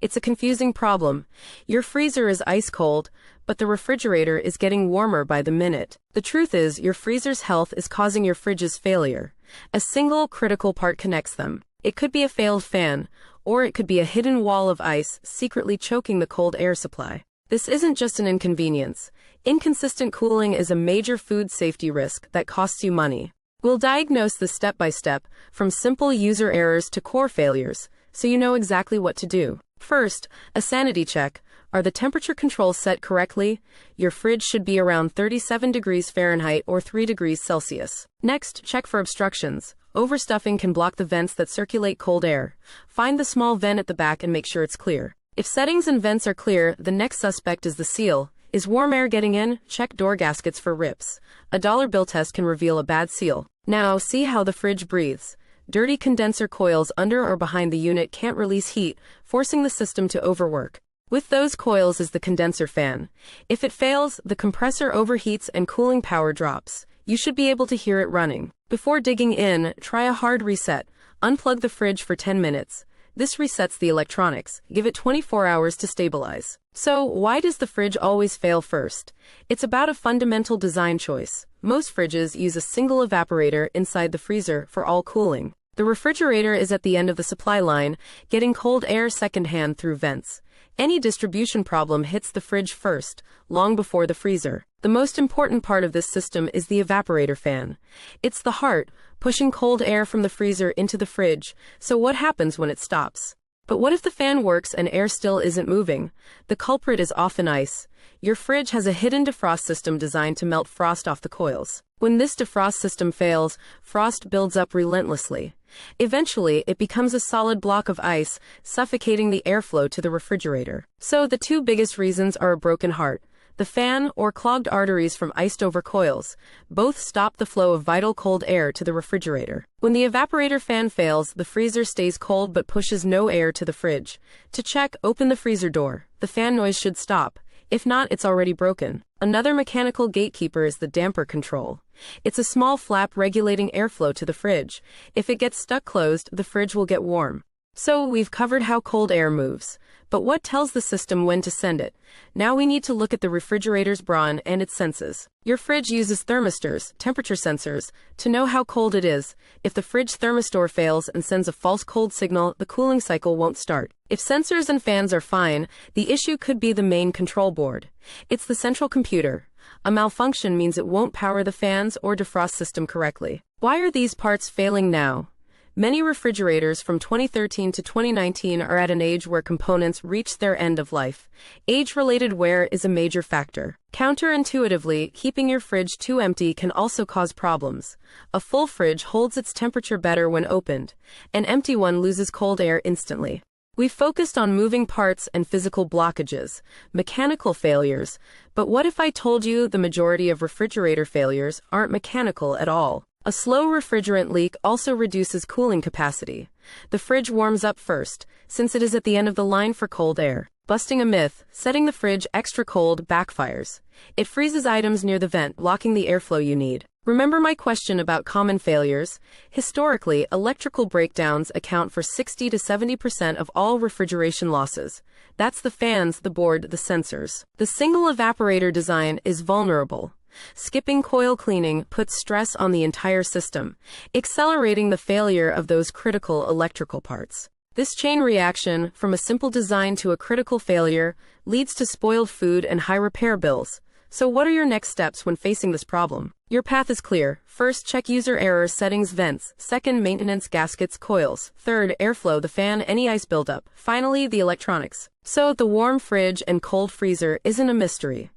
It's a confusing problem. Your freezer is ice cold, but the refrigerator is getting warmer by the minute. The truth is, your freezer's health is causing your fridge's failure. A single critical part connects them. It could be a failed fan, or it could be a hidden wall of ice secretly choking the cold air supply. This isn't just an inconvenience. Inconsistent cooling is a major food safety risk that costs you money. We'll diagnose this step by step, from simple user errors to core failures, so you know exactly what to do. First, a sanity check. Are the temperature controls set correctly? Your fridge should be around 37 degrees Fahrenheit or 3 degrees Celsius. Next, check for obstructions. Overstuffing can block the vents that circulate cold air. Find the small vent at the back and make sure it's clear. If settings and vents are clear, the next suspect is the seal. Is warm air getting in? Check door gaskets for rips. A dollar bill test can reveal a bad seal. Now, see how the fridge breathes. Dirty condenser coils under or behind the unit can't release heat, forcing the system to overwork. With those coils is the condenser fan. If it fails, the compressor overheats and cooling power drops. You should be able to hear it running. Before digging in, try a hard reset. Unplug the fridge for 10 minutes. This resets the electronics. Give it 24 hours to stabilize. So, why does the fridge always fail first? It's about a fundamental design choice. Most fridges use a single evaporator inside the freezer for all cooling. The refrigerator is at the end of the supply line, getting cold air secondhand through vents. Any distribution problem hits the fridge first, long before the freezer. The most important part of this system is the evaporator fan. It's the heart, pushing cold air from the freezer into the fridge. So what happens when it stops? But what if the fan works and air still isn't moving? The culprit is often ice. Your fridge has a hidden defrost system designed to melt frost off the coils. When this defrost system fails, frost builds up relentlessly. Eventually, it becomes a solid block of ice, suffocating the airflow to the refrigerator. So the two biggest reasons are a broken heart. The fan, or clogged arteries from iced-over coils, both stop the flow of vital cold air to the refrigerator. When the evaporator fan fails, the freezer stays cold but pushes no air to the fridge. To check, open the freezer door. The fan noise should stop. If not, it's already broken. Another mechanical gatekeeper is the damper control. It's a small flap regulating airflow to the fridge. If it gets stuck closed, the fridge will get warm. So, we've covered how cold air moves. But what tells the system when to send it? Now we need to look at the refrigerator's brawn and its senses. Your fridge uses thermistors, temperature sensors, to know how cold it is. If the fridge thermistor fails and sends a false cold signal, the cooling cycle won't start. If sensors and fans are fine, the issue could be the main control board. It's the central computer. A malfunction means it won't power the fans or defrost system correctly. Why are these parts failing now? Many refrigerators from 2013 to 2019 are at an age where components reach their end of life. Age-related wear is a major factor. Counterintuitively, keeping your fridge too empty can also cause problems. A full fridge holds its temperature better when opened. An empty one loses cold air instantly. We've focused on moving parts and physical blockages, mechanical failures, but what if I told you the majority of refrigerator failures aren't mechanical at all? A slow refrigerant leak also reduces cooling capacity. The fridge warms up first, since it is at the end of the line for cold air. Busting a myth, setting the fridge extra cold backfires. It freezes items near the vent, blocking the airflow you need. Remember my question about common failures? Historically, electrical breakdowns account for 60 to 70% of all refrigeration losses. That's the fans, the board, the sensors. The single evaporator design is vulnerable. Skipping coil cleaning puts stress on the entire system, accelerating the failure of those critical electrical parts. This chain reaction, from a simple design to a critical failure, leads to spoiled food and high repair bills. So what are your next steps when facing this problem? Your path is clear. First, check user errors, settings, vents. Second, maintenance, gaskets, coils. Third, airflow, the fan, any ice buildup. Finally, the electronics. So the warm fridge and cold freezer isn't a mystery.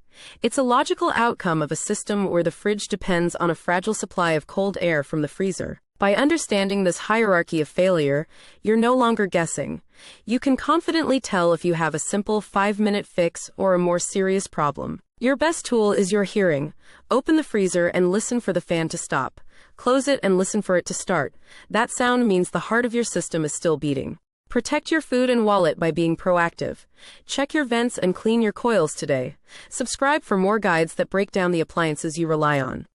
It's a logical outcome of a system where the fridge depends on a fragile supply of cold air from the freezer. By understanding this hierarchy of failure, you're no longer guessing. You can confidently tell if you have a simple 5-minute fix or a more serious problem. Your best tool is your hearing. Open the freezer and listen for the fan to stop. Close it and listen for it to start. That sound means the heart of your system is still beating. Protect your food and wallet by being proactive. Check your vents and clean your coils today. Subscribe for more guides that break down the appliances you rely on.